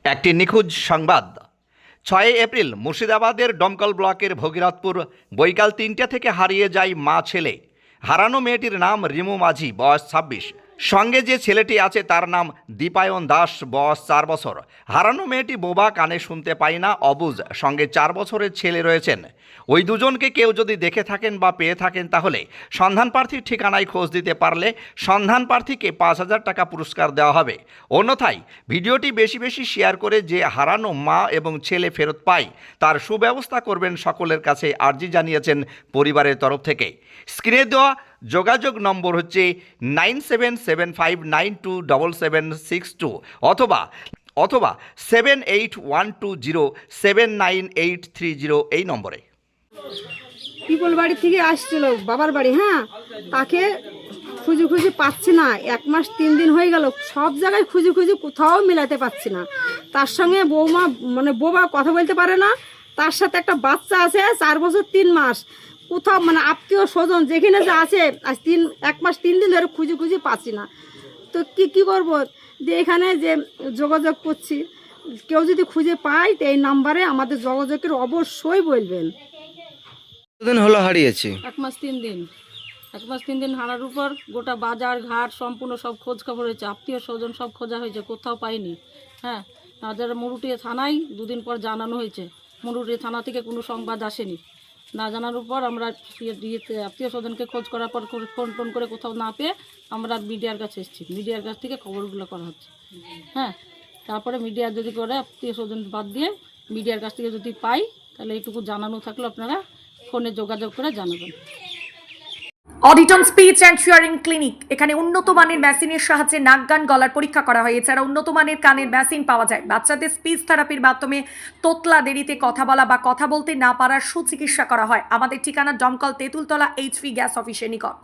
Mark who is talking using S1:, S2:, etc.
S1: একটি নিখোঁজ সংবাদ। ৬ এপ্রিল মুর্শিদাবাদের ডমকল ব্লকের ভগীরথপুর বৈকাল ৩টা থেকে হারিয়ে যায় মা ছেলে। হারানো মেয়েটির নাম রিমু মাঝি, বয়স ২৬। সঙ্গে যে ছেলেটি আছে তার নাম দীপায়ন দাস, বয়স ৪ বছর। হারানো মেয়েটি বোবা, কানে শুনতে পায় না, অবুঝ। সঙ্গে ৪ বছরের ছেলে রয়েছেন। ওই দুজনকে কেউ যদি দেখে থাকেন বা পেয়ে থাকেন তাহলে সন্ধান প্রার্থীর ঠিকানায় খোঁজ দিতে পারলে সন্ধান প্রার্থীকে ৫,০০০ টাকা পুরস্কার দেওয়া হবে। অন্যথায় ভিডিওটি বেশি বেশি শেয়ার করে যে হারানো মা এবং ছেলে ফেরত পায় তার সুব্যবস্থা করবেন সকলের কাছে আর্জি জানিয়েছেন পরিবারের তরফ থেকে। স্ক্রিনে দেওয়া যোগাযোগ নম্বর হচ্ছে 9775927762 অথবা 7812079830 এই নম্বরে।
S2: পিপল বাড়ি থেকে আসছিল বাবার বাড়ি, হ্যাঁ, তাকে খুঁজে খুঁজে পাচ্ছি না। ১ মাস ৩ দিন হয়ে গেল, সব জায়গায় খুঁজে খুঁজে কোথাও মিলাতে পারছি না। তার সঙ্গে বৌমা, মানে বৌমা কথা বলতে পারে না, তার সাথে একটা বাচ্চা আছে ৪ বছর ৩ মাস। কোথাও মানে আত্মীয় স্বজন যেখানে যা আছে, আজ ১ মাস ৩ দিন ধরে খুঁজে খুঁজে পাচ্ছি না। তো কি করবো, যে এখানে যে যোগাযোগ করছি, কেউ যদি খুঁজে পায় তো এই নাম্বারে আমাদের যোগাযোগের অবশ্যই বলবেন।
S3: কতদিন হলো হারিয়েছে?
S4: ১ মাস ৩ দিন। ১ মাস ৩ দিন হারার উপর গোটা বাজার ঘাট সম্পূর্ণ সব খোঁজ খবর হয়েছে, আত্মীয় স্বজন সব খোঁজা হয়েছে, কোথাও পাইনি। হ্যাঁ, তাদের মুরুটিয়া থানায় ২ দিন পর জানানো হয়েছে, মুরুটিয়া থানা থেকে কোনো সংবাদ আসেনি। না জানার উপর আমরা আত্মীয় স্বজনকে খোঁজ করার পর ফোন টোন করে কোথাও না পেয়ে আমরা মিডিয়ার কাছে এসেছি। মিডিয়ার কাছ থেকে খবরগুলো করা হচ্ছে। হ্যাঁ, তারপরে মিডিয়া যদি করে আত্মীয় স্বজন বাদ দিয়ে মিডিয়ার কাছ থেকে যদি পাই তাহলে এইটুকু জানানো থাকলে আপনারা ফোনে যোগাযোগ করে জানাবেন।
S5: অডিটন স্পিচ অ্যান্ড হিয়ারিং ক্লিনিক, এখানে উন্নত মানের মেশিনের সাহায্যে নাক গান গলার পরীক্ষা করা হয়। এছাড়া উন্নত মানের কানের মেশিন পাওয়া যায়। বাচ্চাদের স্পিচ থেরাপির মাধ্যমে তোতলা দেরিতে কথা বলা বা কথা বলতে না পারার সুচিকিৎসা করা হয়। আমাদের ঠিকানা দমকল তেঁতুলতলা HV গ্যাস অফিসের নিকট।